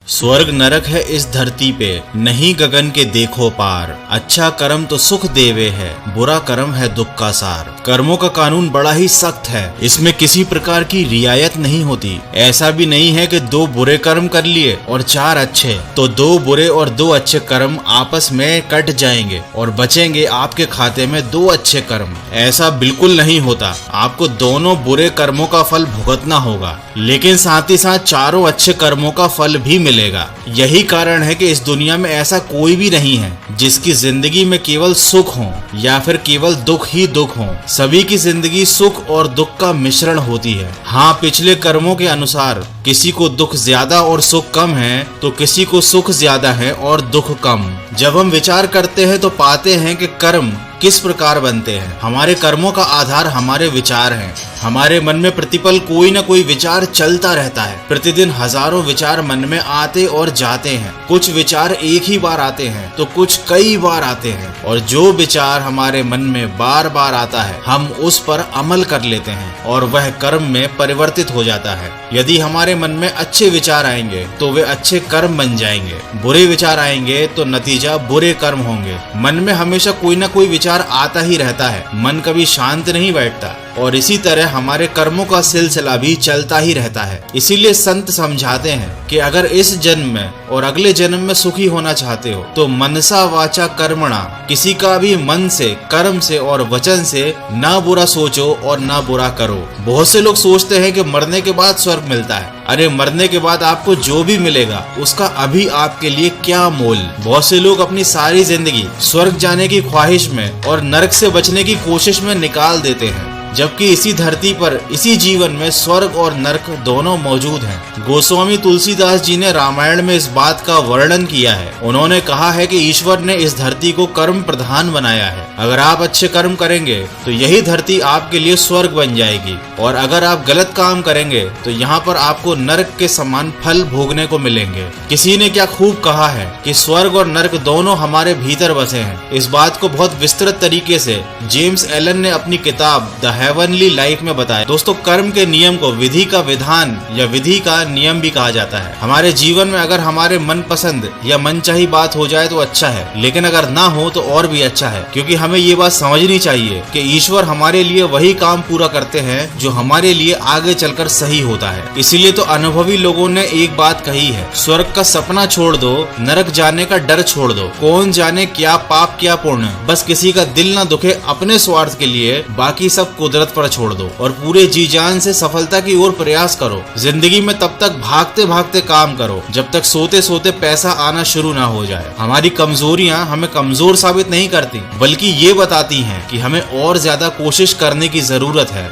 स्वर्ग नरक है इस धरती पे, नहीं गगन के देखो पार। अच्छा कर्म तो सुख देवे है, बुरा कर्म है दुख का सार। कर्मों का कानून बड़ा ही सख्त है, इसमें किसी प्रकार की रियायत नहीं होती। ऐसा भी नहीं है कि 2 बुरे कर्म कर लिए और 4 अच्छे, तो 2 बुरे और 2 अच्छे कर्म आपस में कट जाएंगे और बचेंगे आपके खाते में 2 अच्छे कर्म। ऐसा बिल्कुल नहीं होता, आपको दोनों बुरे कर्मों का फल भुगतना होगा, लेकिन साथ ही साथ 4 अच्छे कर्मों का फल भी मिलेगा। यही कारण है कि इस दुनिया में ऐसा कोई भी नहीं है जिसकी जिंदगी में केवल सुख हो या फिर केवल दुख ही दुख हो। सभी की जिंदगी सुख और दुख का मिश्रण होती है। हाँ, पिछले कर्मों के अनुसार किसी को दुख ज्यादा और सुख कम है, तो किसी को सुख ज्यादा है और दुख कम। जब हम विचार करते हैं तो पाते हैं कि कर्म किस प्रकार बनते हैं। हमारे कर्मों का आधार हमारे विचार हैं। हमारे मन में प्रतिपल कोई न कोई विचार चलता रहता है। प्रतिदिन हजारों विचार मन में आते और जाते हैं। कुछ विचार एक ही बार आते हैं तो कुछ कई बार आते हैं, और जो विचार हमारे मन में बार बार आता है हम उस पर अमल कर लेते हैं और वह कर्म में परिवर्तित हो जाता है। यदि हमारे मन में अच्छे विचार आएंगे तो वे अच्छे कर्म बन जाएंगे, बुरे विचार आएंगे तो नतीजा बुरे कर्म होंगे। मन में हमेशा कोई न कोई विचार आता ही रहता है, मन कभी शांत नहीं बैठता, और इसी तरह हमारे कर्मों का सिलसिला भी चलता ही रहता है। इसीलिए संत समझाते हैं कि अगर इस जन्म में और अगले जन्म में सुखी होना चाहते हो तो मनसा वाचा कर्मणा, किसी का भी मन से, कर्म से और वचन से ना बुरा सोचो और ना बुरा करो। बहुत से लोग सोचते हैं कि मरने के बाद स्वर्ग मिलता है। अरे, मरने के बाद आपको जो भी मिलेगा उसका अभी आपके लिए क्या मोल। बहुत से लोग अपनी सारी जिंदगी स्वर्ग जाने की ख्वाहिश में और नरक से बचने की कोशिश में निकाल देते हैं, जबकि इसी धरती पर इसी जीवन में स्वर्ग और नरक दोनों मौजूद हैं। गोस्वामी तुलसीदास जी ने रामायण में इस बात का वर्णन किया है। उन्होंने कहा है कि ईश्वर ने इस धरती को कर्म प्रधान बनाया है। अगर आप अच्छे कर्म करेंगे तो यही धरती आपके लिए स्वर्ग बन जाएगी, और अगर आप गलत काम करेंगे तो यहाँ पर आपको नरक के समान फल भोगने को मिलेंगे। किसी ने क्या खूब कहा है कि स्वर्ग और नरक दोनों हमारे भीतर बसे हैं। इस बात को बहुत विस्तृत तरीके से जेम्स एलन ने अपनी किताब द हेवनली लाइफ में बताया। दोस्तों, कर्म के नियम को विधि का विधान या विधि का नियम भी कहा जाता है। हमारे जीवन में अगर हमारे मन पसंद या मनचाही बात हो जाए तो अच्छा है, लेकिन अगर ना हो तो और भी अच्छा है, क्योंकि हमें ये बात समझनी चाहिए कि ईश्वर हमारे लिए वही काम पूरा करते हैं जो हमारे लिए आगे चलकर सही होता है। इसीलिए तो अनुभवी लोगों ने एक बात कही है, स्वर्ग का सपना छोड़ दो, नरक जाने का डर छोड़ दो। कौन जाने क्या पाप क्या पुण्य, बस किसी का दिल ना दुखे अपने स्वार्थ के लिए, बाकी सब कुदरत पर छोड़ दो और पूरे जी जान से सफलता की ओर प्रयास करो। जिंदगी में तब तक भागते भागते काम करो जब तक सोते सोते पैसा आना शुरू ना हो जाए। हमारी कमजोरियां हमें कमजोर साबित नहीं करती, बल्कि ये बताती हैं कि हमें और ज्यादा कोशिश करने की जरूरत है।